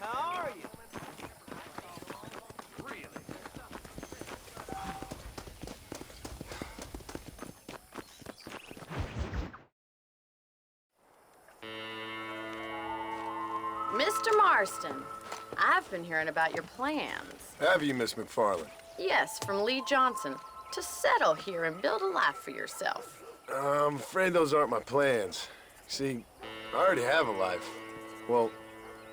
How are you? Mr. Marston, I've been hearing about your plans. Have you, Miss McFarland? Yes, from Lee Johnson, to settle here and build a life for yourself. I'm afraid those aren't my plans. See, I already have a life. Well,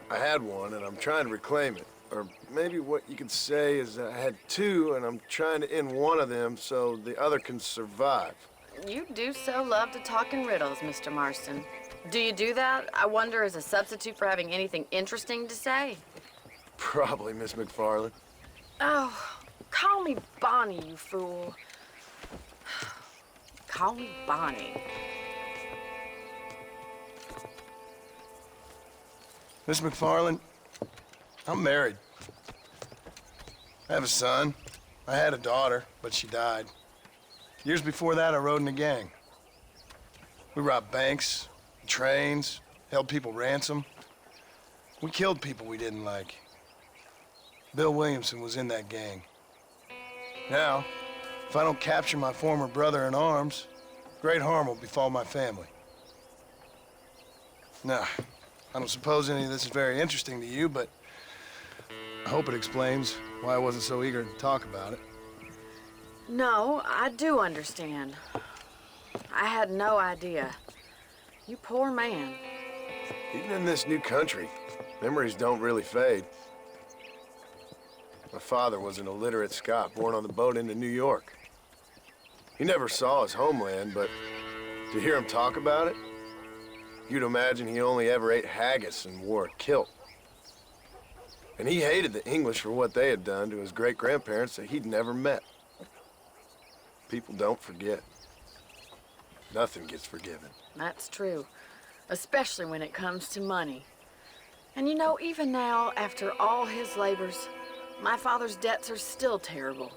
I had one, and I'm trying to reclaim it. Or maybe what you could say is I had two, and I'm trying to end one of them so the other can survive. You do so love to talk in riddles, Mr. Marston. Do you do that, I wonder, as a substitute for having anything interesting to say? Probably, Miss McFarland. Oh, call me Bonnie, you fool. Call me Bonnie. Miss McFarland, I'm married. I have a son. I had a daughter, but she died. Years before that, I rode in a gang. We robbed banks, trains, held people ransom. We killed people we didn't like. Bill Williamson was in that gang. Now, if I don't capture my former brother in arms, great harm will befall my family. Now, I don't suppose any of this is very interesting to you, but I hope it explains why I wasn't so eager to talk about it. No, I do understand. I had no idea. You poor man. Even in this new country, memories don't really fade. My father was an illiterate Scot born on the boat into New York. He never saw his homeland, but to hear him talk about it, you'd imagine he only ever ate haggis and wore a kilt. And he hated the English for what they had done to his great-grandparents that he'd never met. People don't forget. Nothing gets forgiven. That's true, especially when it comes to money. And you know, even now, after all his labors, my father's debts are still terrible.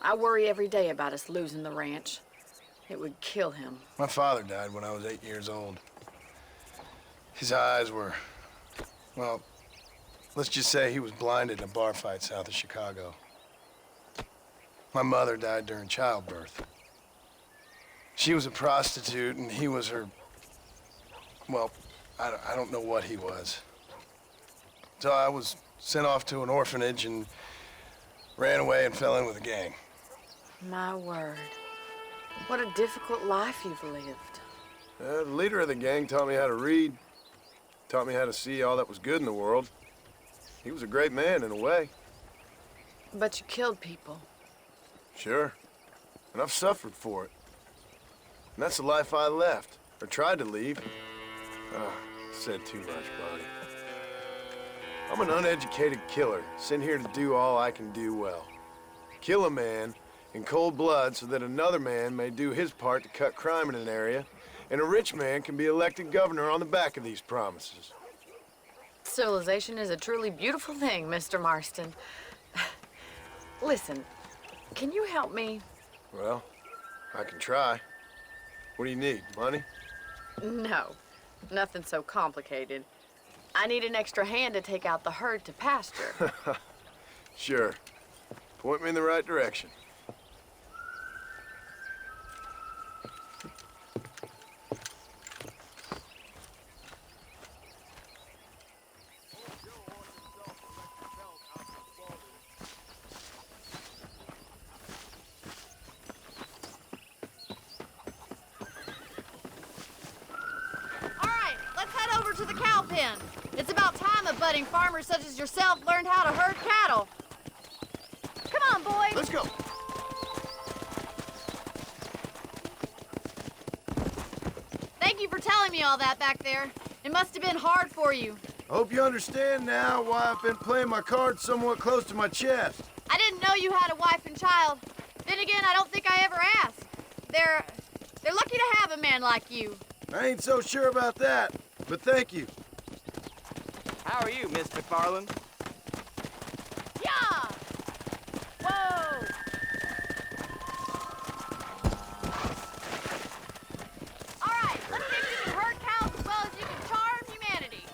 I worry every day about us losing the ranch. It would kill him. My father died when I was 8 years old. His eyes were, well, let's just say he was blinded in a bar fight south of Chicago. My mother died during childbirth. She was a prostitute, and he was her, well, I don't know what he was. So I was sent off to an orphanage and ran away and fell in with a gang. My word. What a difficult life you've lived. The leader of the gang taught me how to read, taught me how to see all that was good in the world. He was a great man in a way. But you killed people. Sure. And I've suffered for it. And that's the life I left, or tried to leave. Said too much, Bonnie. I'm an uneducated killer, sent here to do all I can do well. Kill a man in cold blood so that another man may do his part to cut crime in an area, and a rich man can be elected governor on the back of these promises. Civilization is a truly beautiful thing, Mr. Marston. Listen, can you help me? Well, I can try. What do you need, money? No, nothing so complicated. I need an extra hand to take out the herd to pasture. Sure. Point me in the right direction. To the cow pen. It's about time a budding farmer such as yourself learned how to herd cattle. Come on, boys. Let's go. Thank you for telling me all that back there. It must have been hard for you. I hope you understand now why I've been playing my cards somewhat close to my chest. I didn't know you had a wife and child. Then again, I don't think I ever asked. They're lucky to have a man like you. I ain't so sure about that, but thank you. How are you, Miss McFarland? Yeah! Whoa! All right, let's see if you can herd cows as well as you can charm humanity.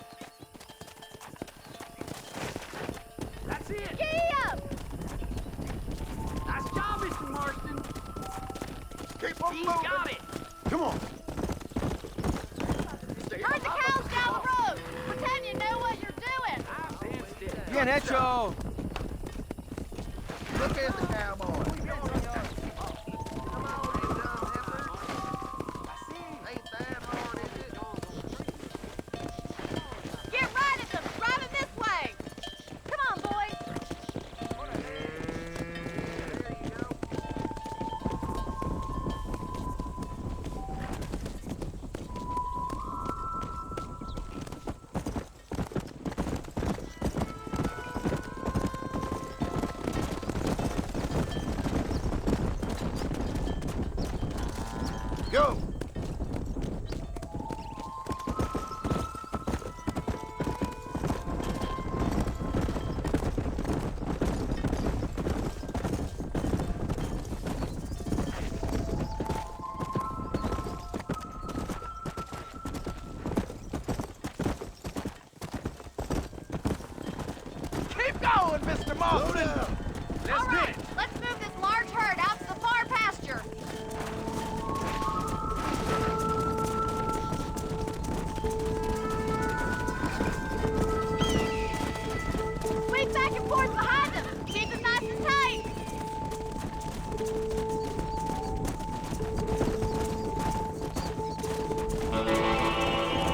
That's it. Giddy up! Nice job, Mr. Marston. Keep on He's moving. got it. Come on. Herd the cows down the road. Pretend you know what you're doing. Bien hecho. Look at the cowboy. Ain't that hard, is it? Get right at them. Drive them this way. Come on, boys. Go. Keep going, Mr. Marston. Slow down. All right, let's move this large herd out to the far pasture. Swing back and forth behind them. Keep them nice and tight.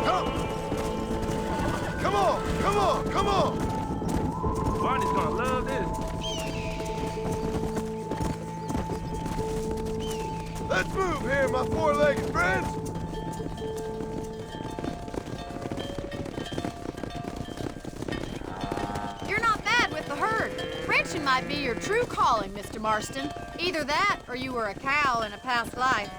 Come. Come on. Come on. Come on. Barney's gonna love this. Let's move here, my four-legged friends. You're not bad with the herd. Ranching might be your true calling, Mr. Marston. Either that, or you were a cow in a past life.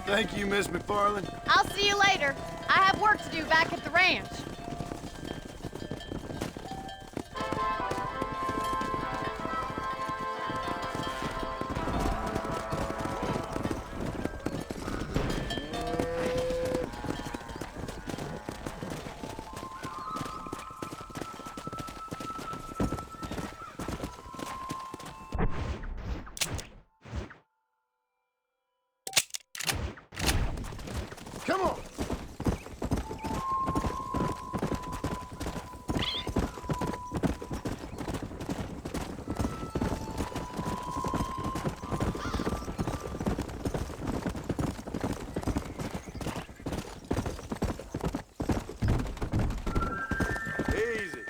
Thank you, Miss McFarland. I'll see you later. I have work to do back at the ranch. Come on. Easy.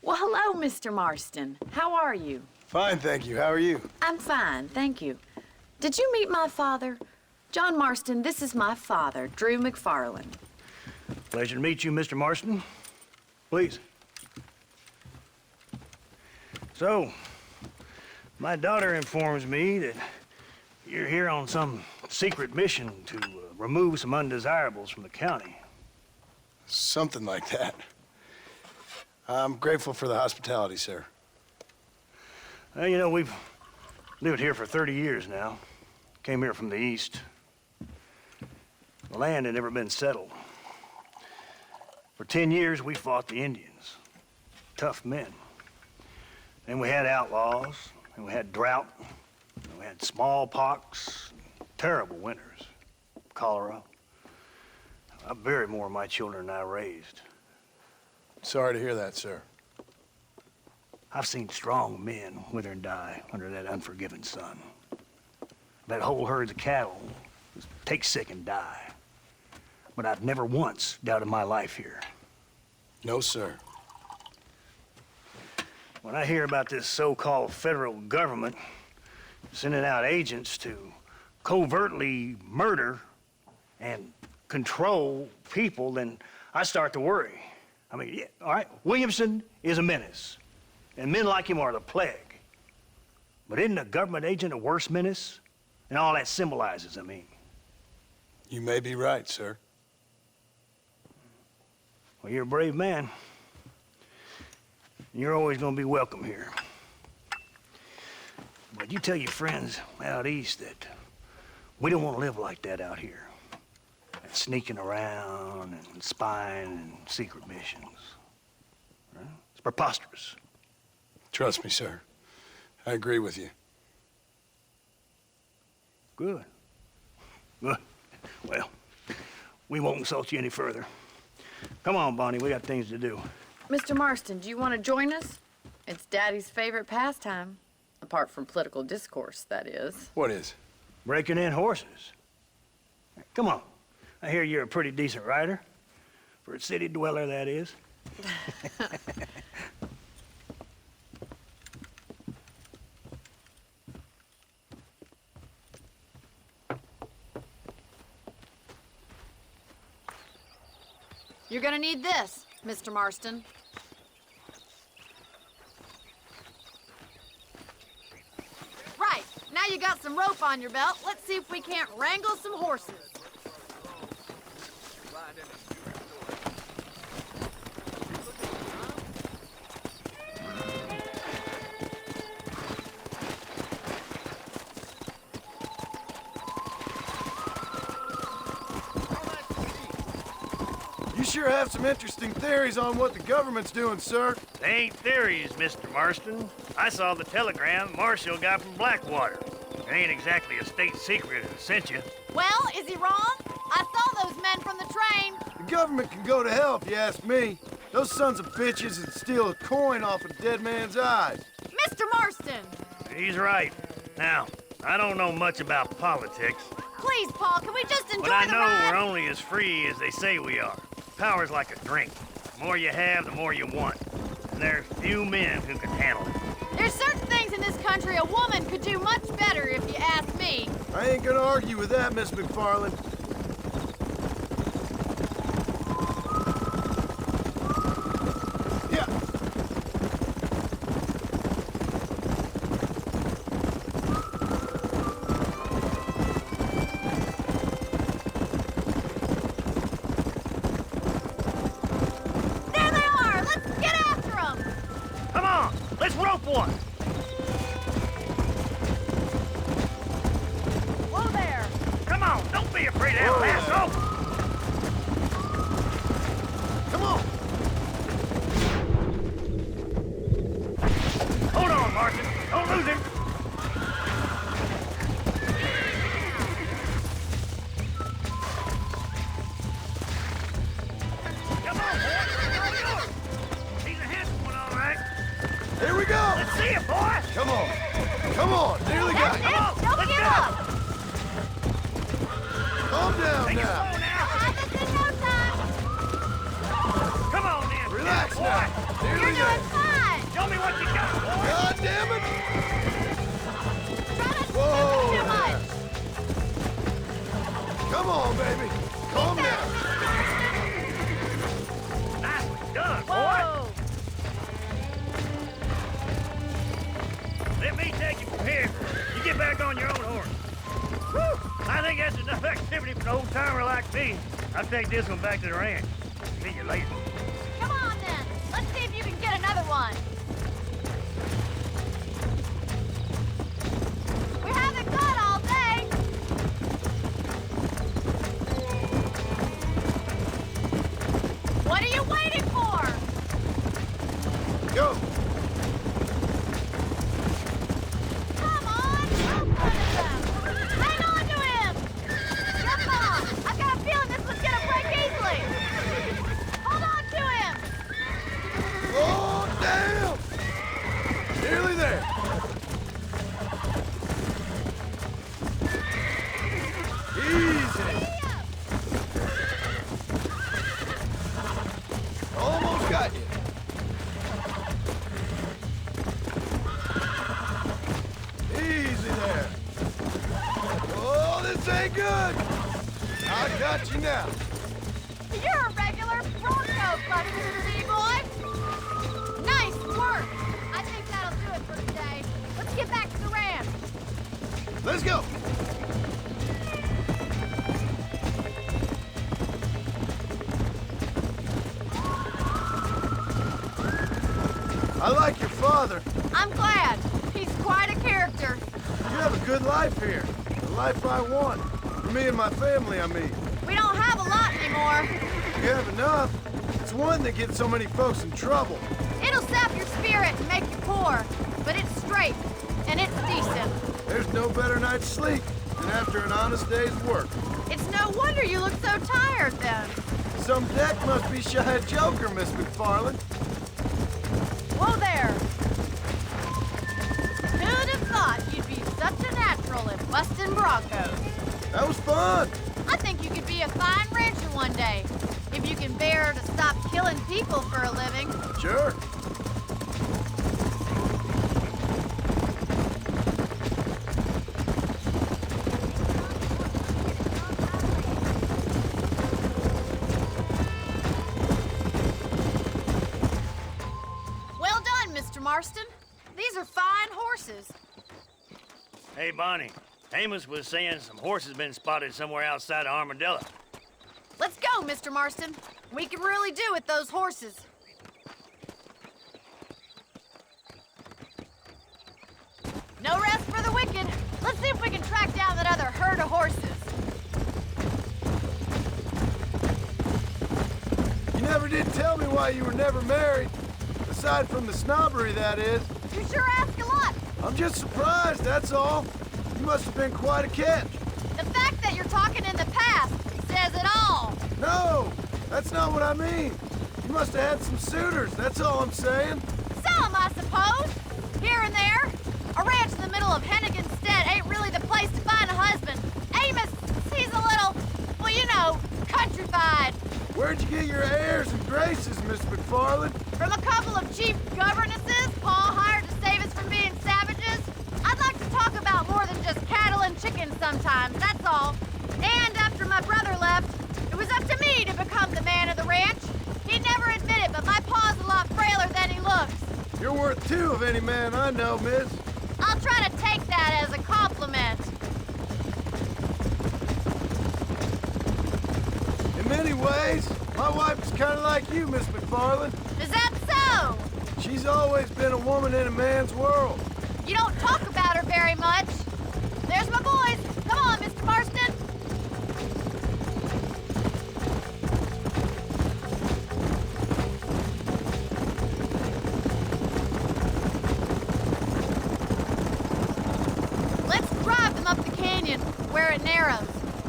Well, hello, Mr. Marston. How are you? Fine, thank you. How are you? I'm fine, thank you. Did you meet my father? John Marston, this is my father, Drew McFarland. Pleasure to meet you, Mr. Marston. Please. So, my daughter informs me that you're here on some secret mission to remove some undesirables from the county. Something like that. I'm grateful for the hospitality, sir. Well, you know, we've lived here for 30 years now. Came here from the east. The land had never been settled. For 10 years, we fought the Indians. Tough men. Then we had outlaws, and we had drought, and we had smallpox, terrible winters, cholera. I buried more of my children than I raised. Sorry to hear that, sir. I've seen strong men wither and die under that unforgiving sun. That whole herds of cattle just take sick and die. But I've never once doubted my life here. No, sir. When I hear about this so-called federal government sending out agents to covertly murder and control people, then I start to worry. I mean, yeah, all right, Williamson is a menace, and men like him are the plague. But isn't a government agent a worse menace? And all that symbolizes, I mean. You may be right, sir. Well, you're a brave man. You're always gonna be welcome here. But you tell your friends out east that we don't want to live like that out here. And sneaking around and spying and secret missions. Right? It's preposterous. Trust me, sir. I agree with you. Good. Good. Well, we won't insult you any further. Come on, Bonnie, we got things to do. Mr. Marston, do you want to join us? It's Daddy's favorite pastime. Apart from political discourse, that is. What is? Breaking in horses. Come on. I hear you're a pretty decent rider. For a city dweller, that is. You're gonna need this, Mr. Marston. Right, now you got some rope on your belt, let's see if we can't wrangle some horses. You sure have some interesting theories on what the government's doing, sir. They ain't theories, Mr. Marston. I saw the telegram Marshall got from Blackwater. It ain't exactly a state secret who sent you. Well, is he wrong? I saw those men from the train. The government can go to hell if you ask me. Those sons of bitches would steal a coin off a dead man's eyes. Mr. Marston! He's right. Now, I don't know much about politics, Please, Paul, can we just enjoy but I the know ride? we're only as free as they say we are. Power's like a drink. The more you have, the more you want. And there's few men who can handle it. There's certain things in this country a woman could do much better, if you ask me. I ain't gonna argue with that, Miss McFarland. Yeah. There they are! Let's get after them! Come on, let's rope one. Whoa there! Come on, don't be afraid to have a lasso. Come on. Hold on, Martin. Don't lose him. Come on, boy. He's a handsome one, all right. Here we go. Let's see it, boy. Come on. Come on. Nearly got That's it. it! Don't let's give go. up! Calm down Take it now. slow now. Behind us in no time! Come on, then. Relax boy. now. You're Nearly doing there. fine! Show me what you got, boy. God damn it. Try not to Whoa slip too much! Come on, baby. Calm down. Nicely done, boy. Whoa! Let me take you from here. You get back on your own horse. Whew! I think that's enough activity for an old-timer like me. I'll take this one back to the ranch. See you later. Come on then! Let's see if you can get another one! We haven't got all day! What are you waiting for? Go. Come on! Don't put it down! Hang on to him! Come on! I've got a feeling this one's gonna break easily! Hold on to him! Oh, damn. Stay good! I got you now. You're a regular Bronco buster, boy. Nice work. I think that'll do it for today. Let's get back to the ranch. Let's go! I like your father. I'm glad. He's quite a character. You have a good life here. The life I want. For me and my family, I mean. We don't have a lot anymore. You have enough. It's one that gets so many folks in trouble. It'll sap your spirit and make you poor, but it's straight, and it's decent. There's no better night's sleep than after an honest day's work. It's no wonder you look so tired, then. Some deck must be shy of Joker, Miss McFarland. Whoa there! Who'd have thought you'd be such a natural at busting Broncos? That was fun. I think you could be a fine rancher one day, if you can bear to stop killing people for a living. Sure. Well done, Mr. Marston. These are fine horses. Hey, Bonnie. Amos was saying some horses been spotted somewhere outside of Armadillo. Let's go, Mr. Marston. We can really do with those horses. No rest for the wicked. Let's see if we can track down that other herd of horses. You never did tell me why you were never married. Aside from the snobbery, that is. You sure ask a lot. I'm just surprised, that's all. You must have been quite a catch. The fact that you're talking in the past says it all. No, that's not what I mean. You must have had some suitors, that's all I'm saying. Some, I suppose. Here and there. A ranch in the middle of Hennigan's Stead ain't really the place to find a husband. Amos, he's a little, well, you know, countrified. Where'd you get your airs and graces, Miss McFarland? From a couple of cheap governesses Paul hired to save us from being savages. I'd like to talk about more than just cattle and chickens sometimes, that's all. And after my brother left, it was up to me to become the man of the ranch. He'd never admit it, but my paw's a lot frailer than he looks. You're worth two of any man I know, miss. I'll try to take that as a compliment. In many ways, my wife is kind of like you, Miss McFarland. Is that so? She's always been a woman in a man's world. You don't talk about her very much. There's my boys. Come on, Mr. Marston. Let's drive them up the canyon where it narrows.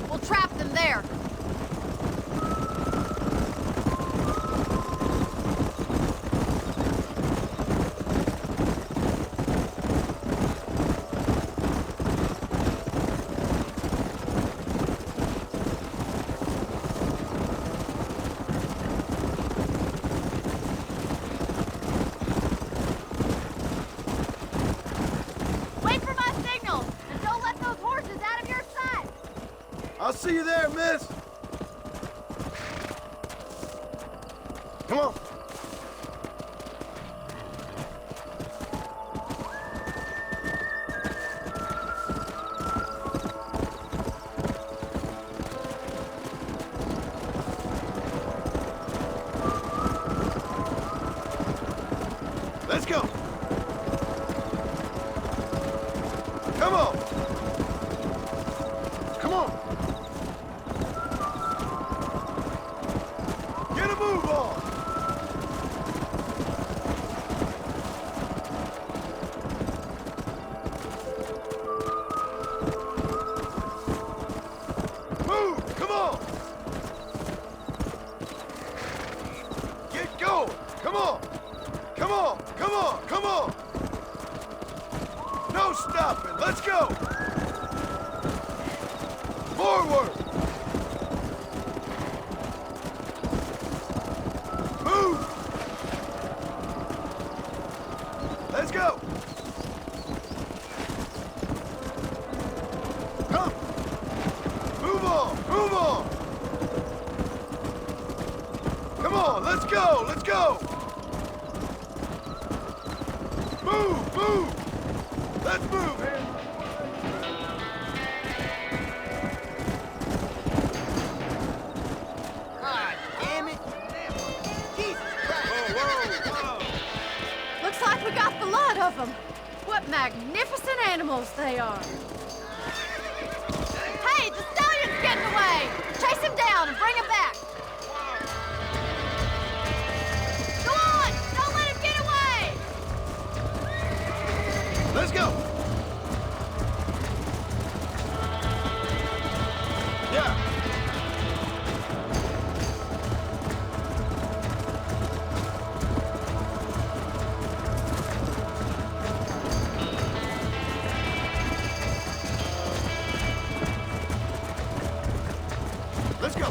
We'll trap them there. Wait for my signal, and don't let those horses out of your sight. I'll see you there, miss. Come on. Let's go. Come on. Come on. Get a move on. Move. Come on. Get going. Come on. Come on. Come on. Come on. No stopping. Let's go. Forward. Move. Let's go. Come. Move on! Come on, let's go, let's go! Move, move! Let's move, man! God damn it! Jesus Christ! Whoa, whoa! Looks like we got the lot of them. What magnificent animals they are. Hey, the stallion's getting away! Chase him down and bring him back! Go on! Don't let him get away! Let's go! Yeah! Let's go!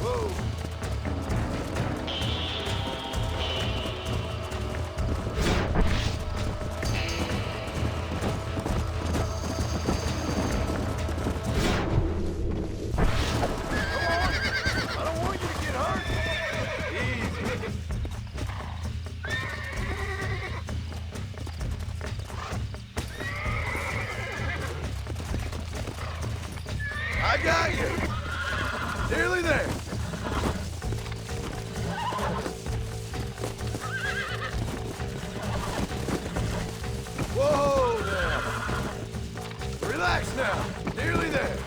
Whoa! I don't want you to get hurt. Easy. I got you. Nearly there. Whoa there. Relax now. Nearly there.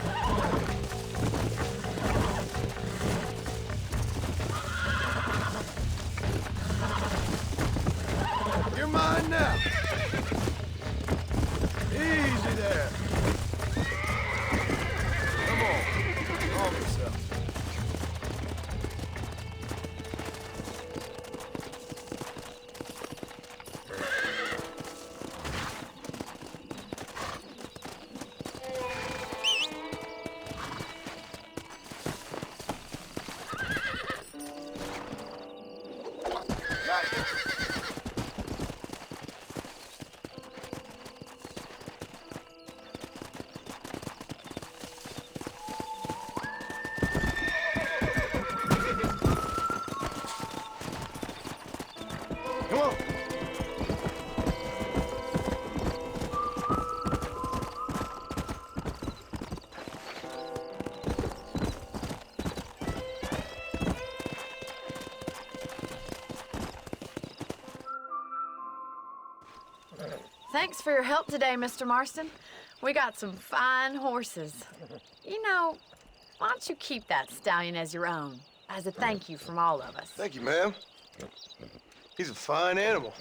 You're mine now. Easy there. Come on. Calm yourself. Got you. Come on. Thanks for your help today, Mr. Marston. We got some fine horses. You know, why don't you keep that stallion as your own, as a thank you from all of us? Thank you, ma'am. He's a fine animal.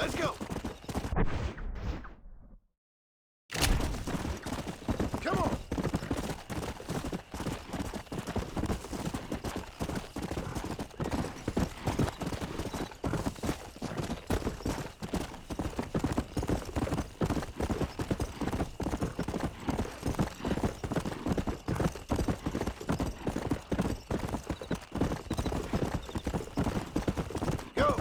Let's go! Come on! Go!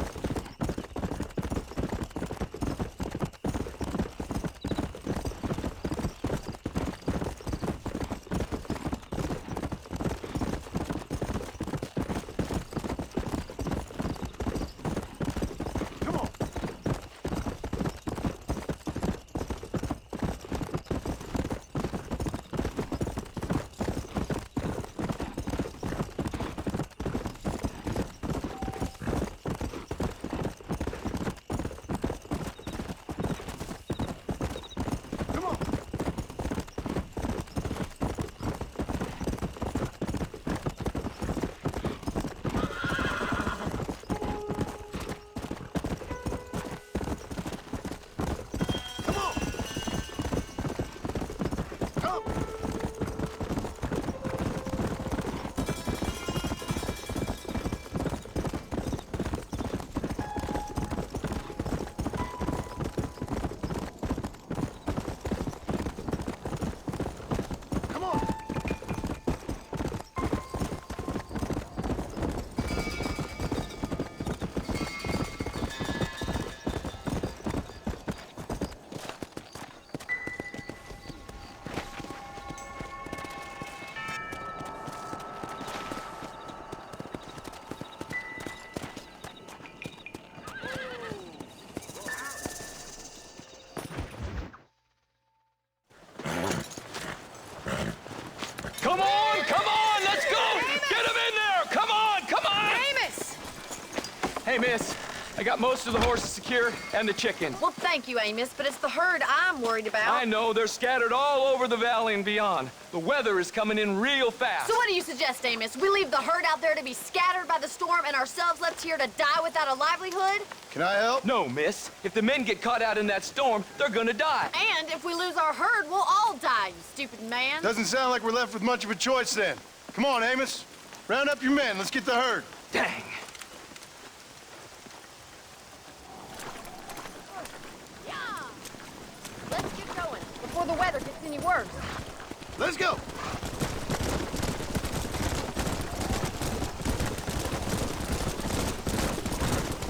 Come on! Come on! Come on! Come! Come on! Come on, let's go! Get him in there! Come on! Amos! Hey, miss, I got most of the horses secure and the chicken. Well, thank you, Amos, but it's the herd I'm worried about. I know, they're scattered all over the valley and beyond. The weather is coming in real fast. So what do you suggest, Amos? We leave the herd out there to be scattered by the storm and ourselves left here to die without a livelihood? Can I help? No, miss. If the men get caught out in that storm, they're gonna die. And if we lose our herd, we'll all die, you stupid man. Doesn't sound like we're left with much of a choice then. Come on, Amos. Round up your men. Let's get the herd. Dang. Yeah! Let's get going before the weather gets any worse. Let's go!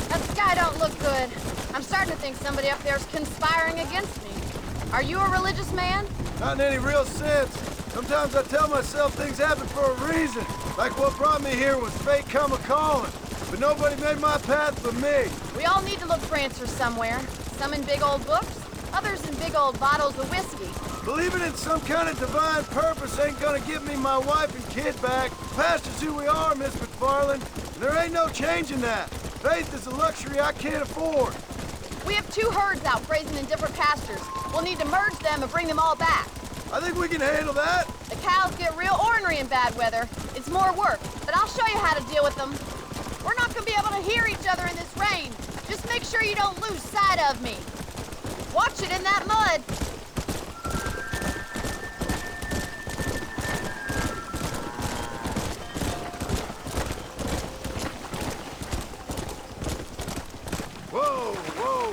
That sky don't look good. I'm starting to think somebody up there's conspiring against me. Are you a religious man? Not in any real sense. Sometimes I tell myself things happen for a reason. Like what brought me here was fate come a-calling. But nobody made my path but me. We all need to look for answers somewhere. Some in big old books, others in big old bottles of whiskey. Believing in some kind of divine purpose ain't gonna give me my wife and kid back. Past is who we are, Miss McFarland. And there ain't no changing that. Faith is a luxury I can't afford. We have 2 herds out grazing in different pastures. We'll need to merge them and bring them all back. I think we can handle that. The cows get real ornery in bad weather. It's more work, but I'll show you how to deal with them. We're not gonna be able to hear each other in this rain. Just make sure you don't lose sight of me. Watch it in that mud. Whoa, whoa.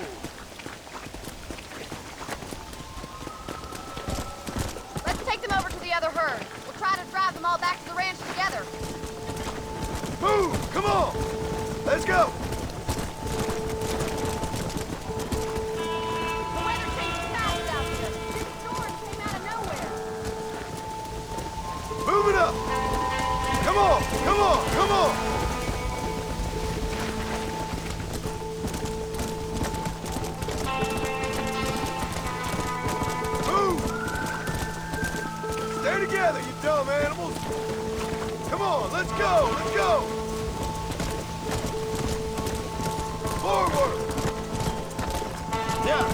Let's take them over to the other herd. We'll try to drive them all back to the ranch together. Move! Come on! Let's go! The weather changed fast out here. This storm came out of nowhere. Move it up! Come on! Come on! Come on! Move! Stay together, you dumb animals! Come on, let's go! Let's go! Forward! Yeah!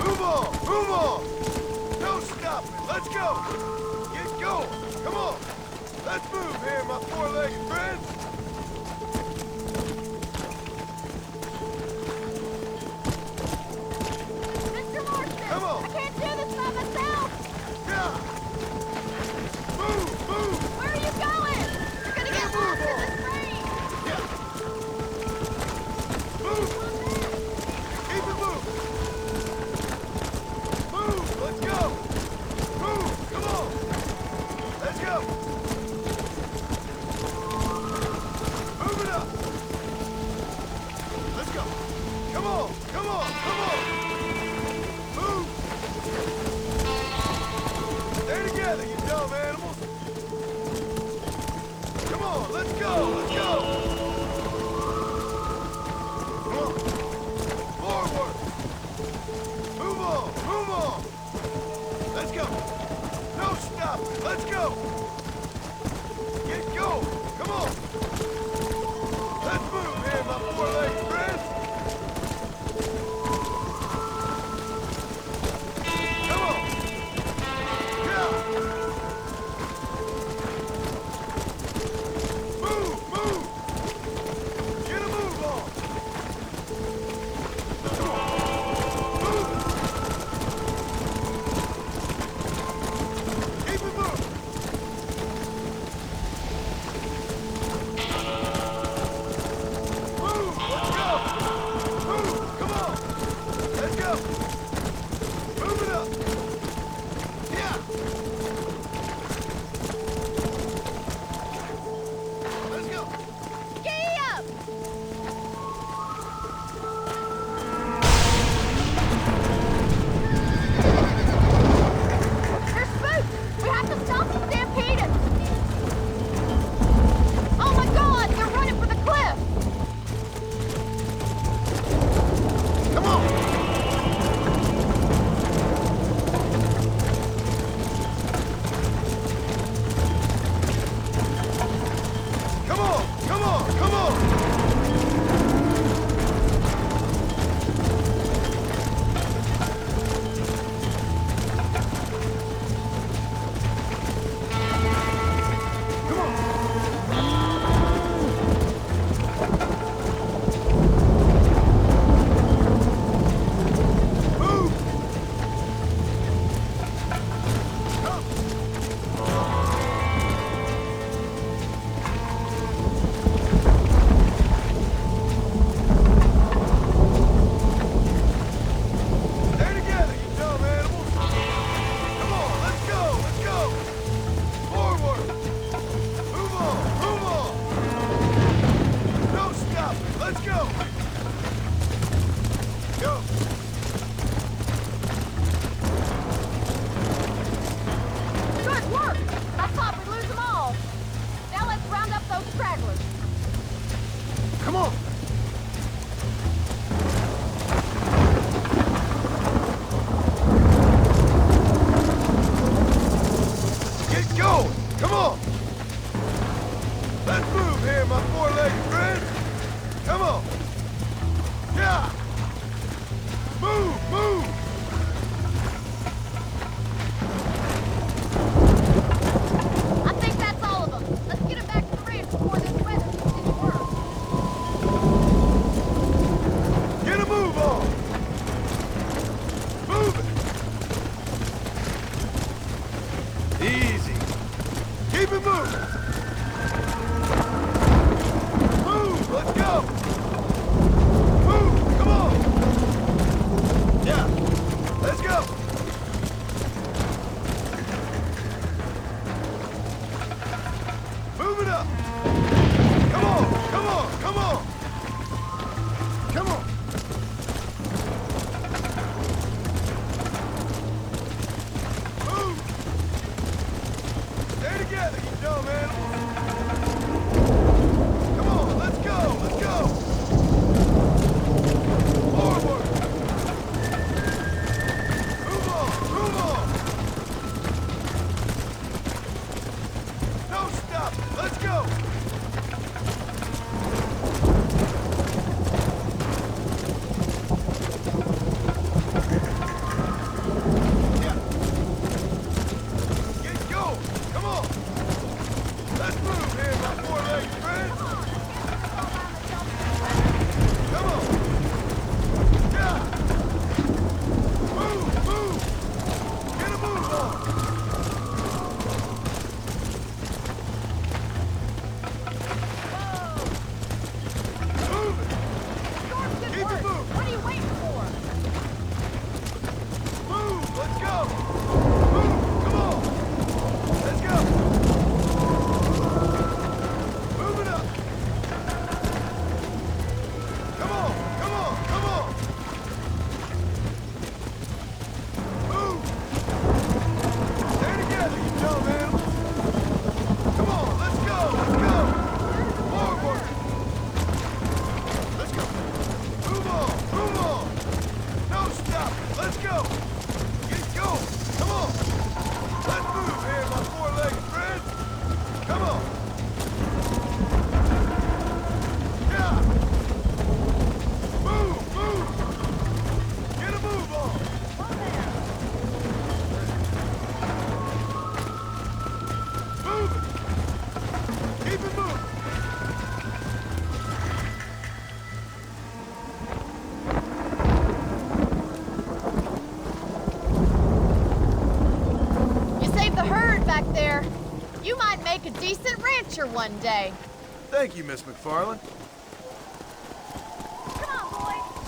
Move on! Move on! No stopping! Let's go! Get going! Come on! Let's move here, my four-legged friends! stop! Let's go! Get going! Come on! Let's move here, my four-legged friend! Come on! Yeah! Move! Move! Get a move on! Come on! Move! Keep it moving! Move! Let's go! Move! Come on! Let's go! Move it up! Yeah! Let's go! Giddy up! They're spooked! We have to stop the stampede! Oh my god! They're running for the cliff! Come on! Come on! Come on! Come on! Come on! Move! Come! Stay together, you dumb animals! Come on, let's go! Let's go! Forward! Move on! Move on! No stopping! Let's go! Go! Good work! I thought we'd lose them all. Now let's round up those stragglers. Come on! Get going! Come on! Let's move here, my four-legged friend! Come on! Yeah! Move! Move! I think that's all of them. Let's get them back to the ranch before this weather gets any worse. Get a move on! Move it! Easy! Keep it moving! Move! Let's go! Move! Come on! Yeah! Let's go! Move it up! Come on! Come on! Come on! Come on! Move! Stay together, you dumb animals! Come on, let's go! Let's go! Forward! Move on! Move on! No stop! Let's go! Yeah. Get going! Come on! Let's out there. You might make a decent rancher one day. Thank you, Miss McFarland. Come on, boys.